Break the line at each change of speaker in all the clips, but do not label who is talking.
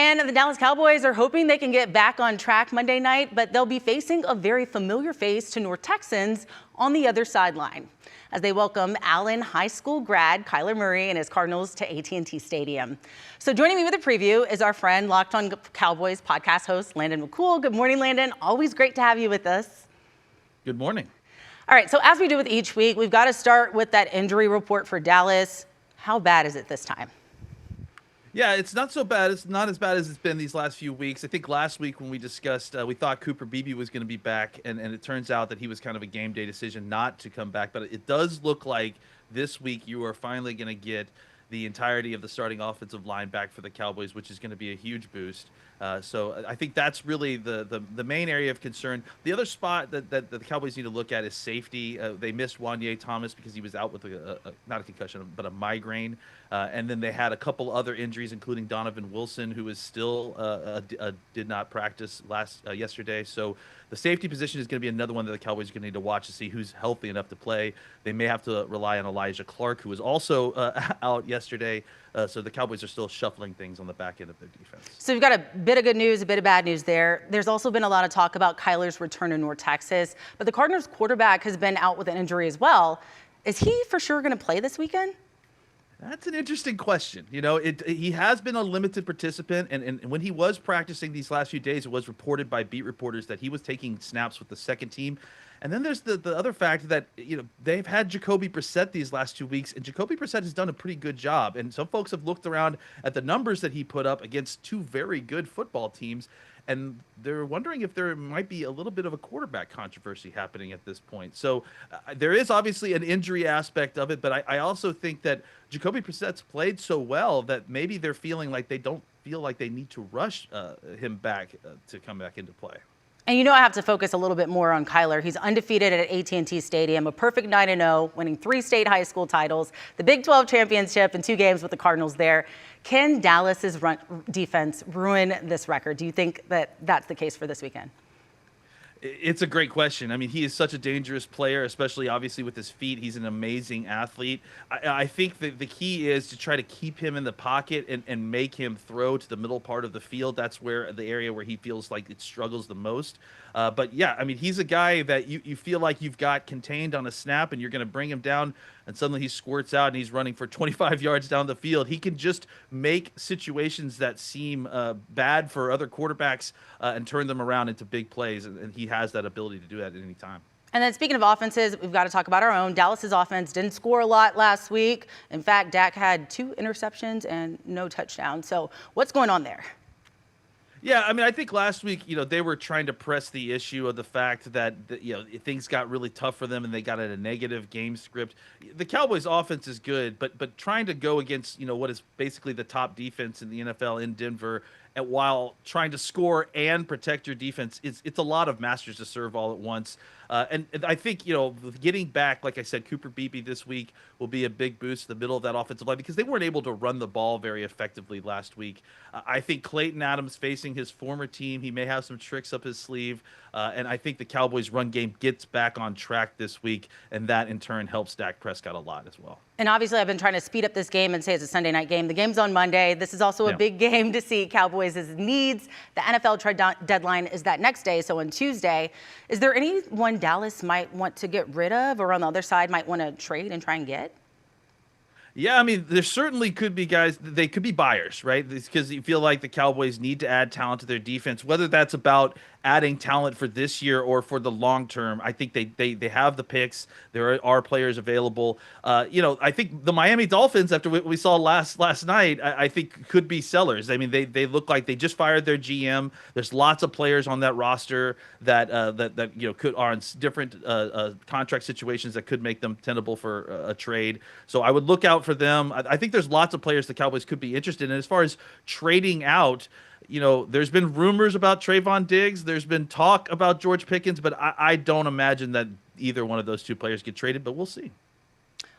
And the Dallas Cowboys are hoping they can get back on track Monday night, but they'll be facing a very familiar face to North Texans on the other sideline as they welcome Allen High School grad Kyler Murray and his Cardinals to AT&T Stadium. So joining me with a preview is our friend Locked On Cowboys podcast host Landon McCool. Good morning, Landon. Always great to have you with us.
Good morning.
All right, so as we do with each week, we've got to start with that injury report for Dallas. How bad is it this time?
Yeah, it's not so bad. It's not as bad as it's been these last few weeks. I think last week when we discussed, we thought Cooper Beebe was going to be back, and it turns out that he was kind of a game day decision not to come back. But it does look like this week you are finally going to get the entirety of the starting offensive line back for the Cowboys, which is going to be a huge boost. So I think that's really the main area of concern. The other spot that the Cowboys need to look at is safety. They missed Wanye Thomas because he was out with not a concussion, but a migraine. And then they had a couple other injuries, including Donovan Wilson, who is still did not practice yesterday. So the safety position is going to be another one that the Cowboys are going to need to watch to see who's healthy enough to play. They may have to rely on Elijah Clark, who was also out yesterday. So the Cowboys are still shuffling things on the back end of their defense.
So you've got a bit of good news, a bit of bad news there. There's also been a lot of talk about Kyler's return to North Texas, but the Cardinals quarterback has been out with an injury as well. Is he for sure going to play this weekend?
That's an interesting question. You know, he has been a limited participant, and when he was practicing these last few days, it was reported by beat reporters that he was taking snaps with the second team. And then there's the other fact that, you know, they've had Jacoby Brissett these last 2 weeks, and Jacoby Brissett has done a pretty good job. And some folks have looked around at the numbers that he put up against two very good football teams, and they're wondering if there might be a little bit of a quarterback controversy happening at this point. So there is obviously an injury aspect of it, but I also think that Jacoby Brissett's played so well that maybe they're feeling like they don't feel like they need to rush him back to come back into play.
And you know I have to focus a little bit more on Kyler. He's undefeated at AT&T Stadium, a perfect 9-0, winning 3 state high school titles, the Big 12 championship, and 2 games with the Cardinals there. Can Dallas's defense ruin this record? Do you think that that's the case for this weekend?
It's a great question. I mean, he is such a dangerous player, especially obviously with his feet. He's an amazing athlete. I think that the key is to try to keep him in the pocket and make him throw to the middle part of the field. That's where the area where he feels like it struggles the most. But yeah, I mean, he's a guy that you feel like you've got contained on a snap, and you're going to bring him down, and suddenly he squirts out and he's running for 25 yards down the field. He can just make situations that seem bad for other quarterbacks and turn them around into big plays, and he has that ability to do that at any time.
And then speaking of offenses, we've got to talk about our own. Dallas's offense didn't score a lot last week. In fact, Dak had 2 interceptions and no touchdowns. So what's going on there?
Yeah, I mean, I think last week, you know, they were trying to press the issue of the fact that, you know, things got really tough for them and they got a negative game script. The Cowboys' offense is good, but trying to go against, you know, what is basically the top defense in the NFL in Denver, and while trying to score and protect your defense, it's a lot of masters to serve all at once. And I think, you know, getting back, like I said, Cooper Beebe this week will be a big boost to the middle of that offensive line because they weren't able to run the ball very effectively last week. I think Clayton Adams facing his former team, he may have some tricks up his sleeve. And I think the Cowboys' run game gets back on track this week, and that in turn helps Dak Prescott a lot as well.
And obviously, I've been trying to speed up this game and say it's a Sunday night game. The game's on Monday. This is also a big game to see Cowboys' needs. The NFL trade deadline is that next day, so on Tuesday. Is there anyone Dallas might want to get rid of, or on the other side might want to trade and try and get?
Yeah, I mean, there certainly could be guys, they could be buyers, right? Because you feel like the Cowboys need to add talent to their defense, whether that's about adding talent for this year or for the long term. I think they have the picks. There are players available. You know, I think the Miami Dolphins, after what we saw last night, I think could be sellers. I mean, they look like they just fired their GM. There's lots of players on that roster that you know are in different contract situations that could make them tenable for a trade. So I would look out for them. I think there's lots of players the Cowboys could be interested in. As far as trading out, you know, there's been rumors about Trayvon Diggs. There's been talk about George Pickens, but I don't imagine that either one of those 2 players get traded, but we'll see.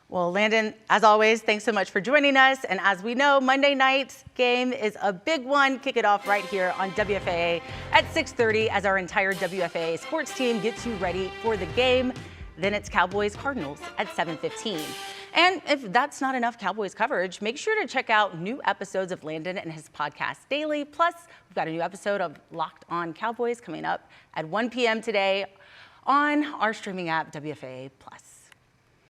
Well, Landon, as always, thanks so much for joining us. And as we know, Monday night's game is a big one. Kick it off right here on WFAA at 6:30 as our entire WFAA sports team gets you ready for the game. Then it's Cowboys Cardinals at 7:15. And if that's not enough Cowboys coverage, make sure to check out new episodes of Landon and his podcast daily. Plus, we've got a new episode of Locked On Cowboys coming up at 1 p.m. today on our streaming app, WFAA+.